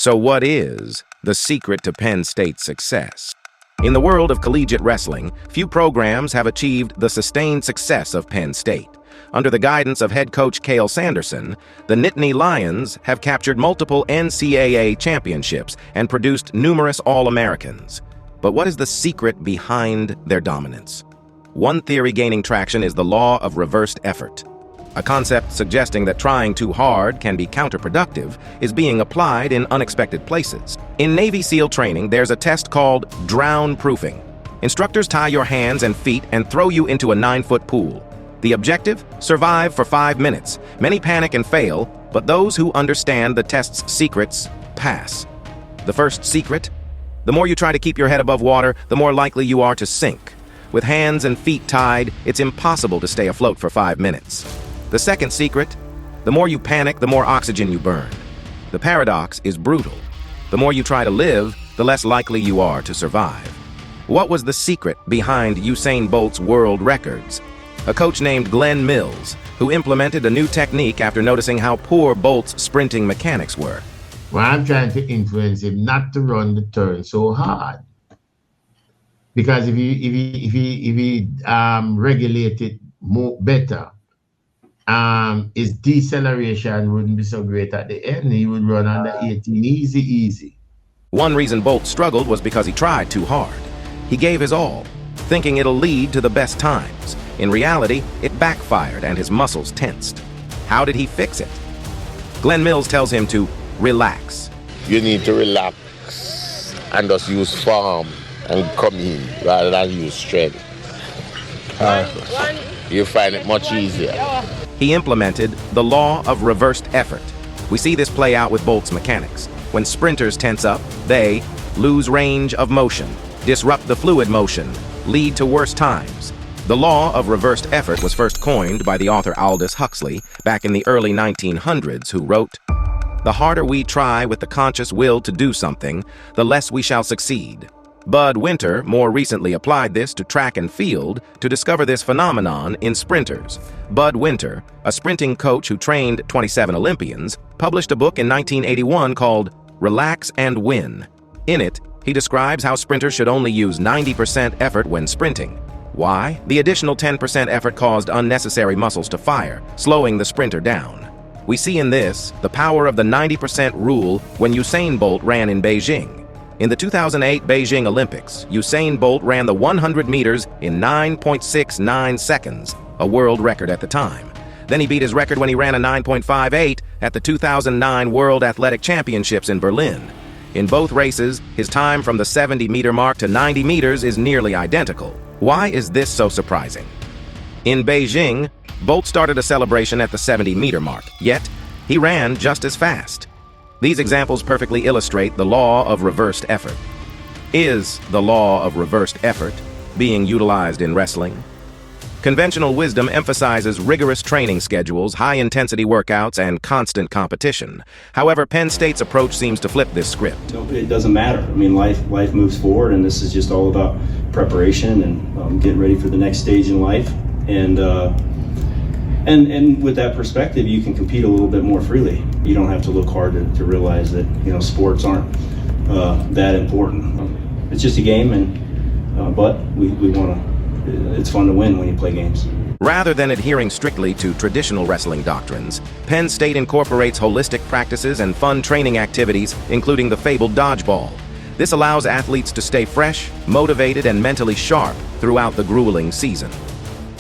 So what is the secret to Penn State's success? In the world of collegiate wrestling, few programs have achieved the sustained success of Penn State. Under the guidance of head coach Cael Sanderson, the Nittany Lions have captured multiple NCAA championships and produced numerous All-Americans. But what is the secret behind their dominance? One theory gaining traction is the law of reversed effort. A concept suggesting that trying too hard can be counterproductive is being applied in unexpected places. In Navy SEAL training, there's a test called drown-proofing. Instructors tie your hands and feet and throw you into a 9-foot pool. The objective? Survive for 5 minutes. Many panic and fail, but those who understand the test's secrets pass. The first secret? The more you try to keep your head above water, the more likely you are to sink. With hands and feet tied, it's impossible to stay afloat for 5 minutes. The second secret? The more you panic, the more oxygen you burn. The paradox is brutal. The more you try to live, the less likely you are to survive. What was the secret behind Usain Bolt's world records? A coach named Glenn Mills, who implemented a new technique after noticing how poor Bolt's sprinting mechanics were. Well, I'm trying to influence him not to run the turn so hard. Because if he regulate it more better, his deceleration wouldn't be so great at the end. He would run under 18 easy. One reason Bolt struggled was because he tried too hard. He gave his all, thinking it'll lead to the best times. In reality, it backfired and his muscles tensed. How did he fix it? Glenn Mills tells him to relax. You need to relax and just use form and come in rather than use strength. You find it much easier. He implemented the law of reversed effort. We see this play out with Bolt's mechanics. When sprinters tense up, they lose range of motion, disrupt the fluid motion, lead to worse times. The law of reversed effort was first coined by the author Aldous Huxley back in the early 1900s, who wrote, "The harder we try with the conscious will to do something, the less we shall succeed." Bud Winter more recently applied this to track and field to discover this phenomenon in sprinters. Bud Winter, a sprinting coach who trained 27 Olympians, published a book in 1981 called Relax and Win. In it, he describes how sprinters should only use 90% effort when sprinting. Why? The additional 10% effort caused unnecessary muscles to fire, slowing the sprinter down. We see in this the power of the 90% rule when Usain Bolt ran in Beijing. In the 2008 Beijing Olympics, Usain Bolt ran the 100 meters in 9.69 seconds, a world record at the time. Then he beat his record when he ran a 9.58 at the 2009 World Athletic Championships in Berlin. In both races, his time from the 70-meter mark to 90 meters is nearly identical. Why is this so surprising? In Beijing, Bolt started a celebration at the 70-meter mark, yet he ran just as fast. These examples perfectly illustrate the law of reversed effort. Is the law of reversed effort being utilized in wrestling? Conventional wisdom emphasizes rigorous training schedules, high-intensity workouts, and constant competition. However, Penn State's approach seems to flip this script. It doesn't matter. I mean, life moves forward, and this is just all about preparation and getting ready for the next stage in life. And with that perspective, you can compete a little bit more freely. You don't have to look hard to realize that, sports aren't that important. It's just a game, but we want to. It's fun to win when you play games. Rather than adhering strictly to traditional wrestling doctrines, Penn State incorporates holistic practices and fun training activities, including the fabled dodgeball. This allows athletes to stay fresh, motivated, and mentally sharp throughout the grueling season.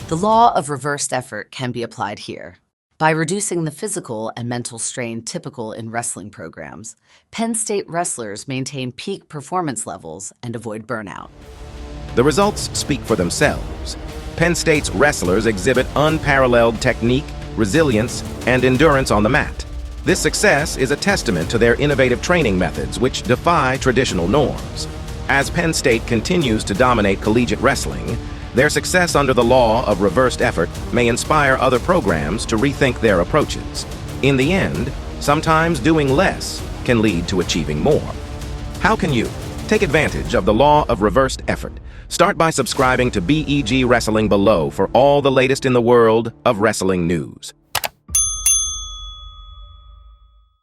The law of reversed effort can be applied here. By reducing the physical and mental strain typical in wrestling programs, Penn State wrestlers maintain peak performance levels and avoid burnout. The results speak for themselves. Penn State's wrestlers exhibit unparalleled technique, resilience, and endurance on the mat. This success is a testament to their innovative training methods, which defy traditional norms. As Penn State continues to dominate collegiate wrestling, their success under the law of reversed effort may inspire other programs to rethink their approaches. In the end, sometimes doing less can lead to achieving more. How can you take advantage of the law of reversed effort? Start by subscribing to BEG Wrestling below for all the latest in the world of wrestling news.